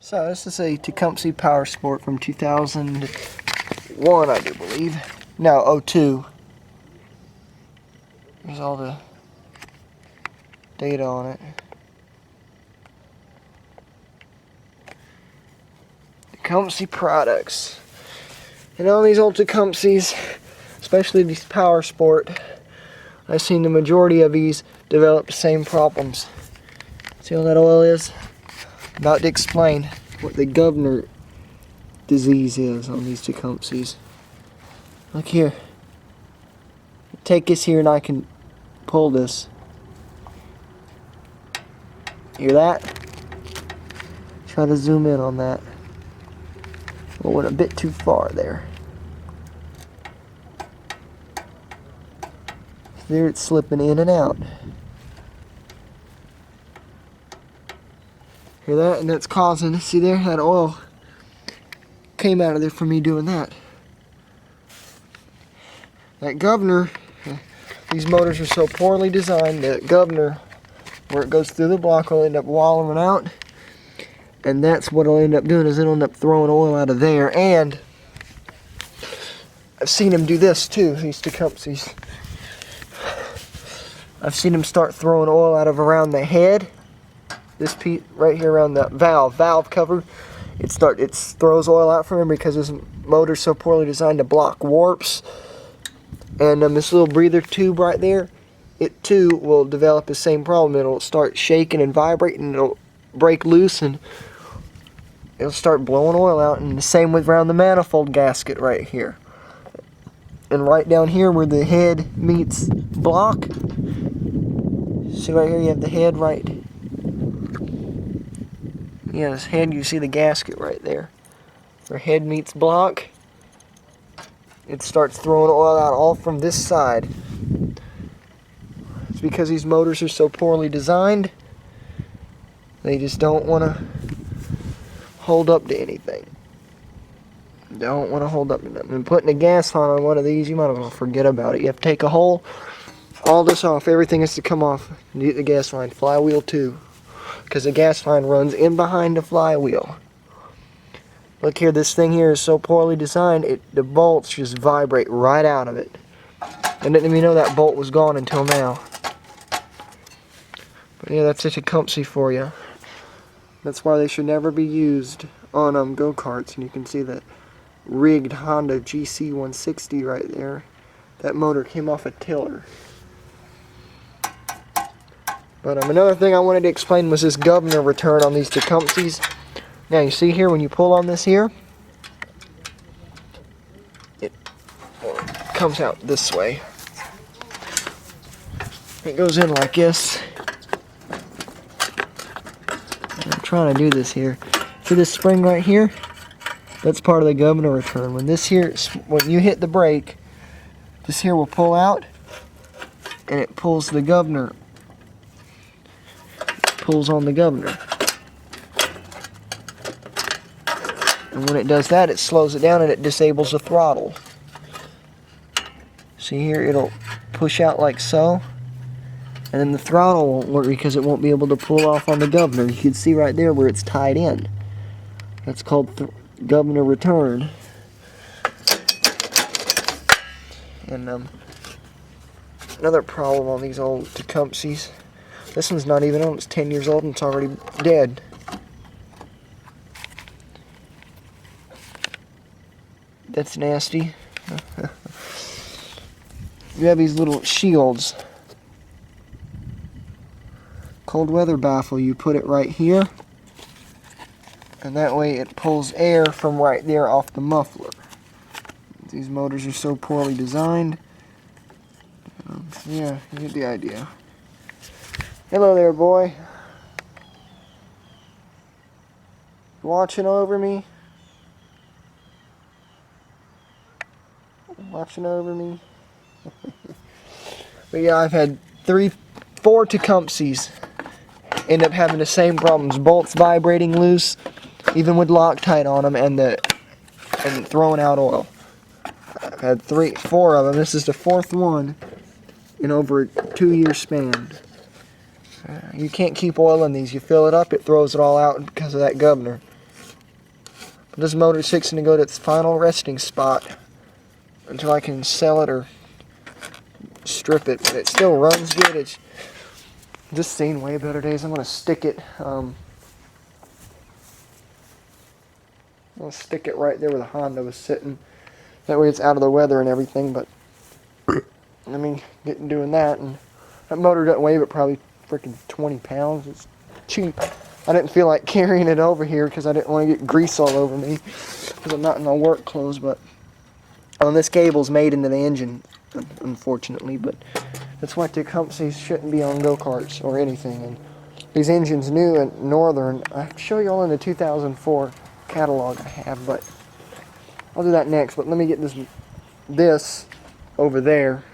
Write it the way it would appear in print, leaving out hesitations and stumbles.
So this is a Tecumseh PowerSport from 2001, I do believe. No, 02. There's all the data on it. Tecumseh products. And on these old Tecumsehs, especially these PowerSport, I've seen the majority of these develop the same problems. See all that oil is? I'm about to explain what the governor disease is on these Tecumsehs. Look here. Take this here and I can pull this. Hear that? Try to zoom in on that. Well, went a bit too far there. There it's slipping in and out. Hear that? And that's causing, see there, that oil came out of there from me doing that. That governor, these motors are so poorly designed, that governor, where it goes through the block, will end up wallowing out. And that's what it'll end up doing, is it'll end up throwing oil out of there. And I've seen them do this too, these Tecumsehs. I've seen them start throwing oil out of around the head. This piece right here around the valve cover, it throws oil out from him because this motor's so poorly designed to block warps. And this little breather tube right there, it too will develop the same problem. It'll start shaking and vibrating, it'll break loose and it'll start blowing oil out. And the same with around the manifold gasket right here. And right down here where the head meets block, see right here you have the head right. Yeah, this head, you see the gasket right there. Where head meets block, it starts throwing oil out all from this side. It's because these motors are so poorly designed, they just don't want to hold up to anything. Don't want to hold up to nothing. And putting a gas line on one of these, you might as well forget about it. You have to take a hole, all this off, everything has to come off. You get the gas line, flywheel too. Because the gas line runs in behind the flywheel. Look here, this thing here is so poorly designed, the bolts just vibrate right out of it. I didn't even know that bolt was gone until now. But yeah, that's a Tecumseh for you. That's why they should never be used on go-karts. And you can see that rigged Honda GC 160 right there. That motor came off a tiller. But another thing I wanted to explain was this governor return on these Tecumsehs. Now you see here when you pull on this here, it comes out this way. It goes in like this. I'm trying to do this here. See this spring right here? That's part of the governor return. When you hit the brake, this here will pull out, and it pulls the governor. Pulls on the governor. And when it does that, it slows it down and it disables the throttle. See here, it'll push out like so. And then the throttle won't work because it won't be able to pull off on the governor. You can see right there where it's tied in. That's called governor return. And another problem on these old Tecumsehs. This one's not even on, it's 10 years old and it's already dead. That's nasty. You have these little shields. Cold weather baffle, you put it right here. And that way it pulls air from right there off the muffler. These motors are so poorly designed. Yeah, you get the idea. Hello there, boy. Watching over me? Watching over me? But yeah, I've had 4 Tecumsehs end up having the same problems. Bolts vibrating loose, even with Loctite on them, and throwing out oil. I've had 4 of them. This is the 4th one in over a 2-year span. You can't keep oil in these. You fill it up, it throws it all out because of that governor. But this motor's fixing to go to its final resting spot until I can sell it or strip it. But it still runs good. It's just seen way better days. I'm going to stick it. I'm going to stick it right there where the Honda was sitting. That way it's out of the weather and everything. But I mean, doing that, and that motor doesn't weigh but probably freaking 20 pounds. It's cheap. I didn't feel like carrying it over here because I didn't want to get grease all over me because I'm not in my work clothes. But this cable's made into the engine, unfortunately. But that's why Tecumseh shouldn't be on go-karts or anything. And these engines new and Northern, I'll show you all in the 2004 catalog I have, but I'll do that next. But let me get this over there.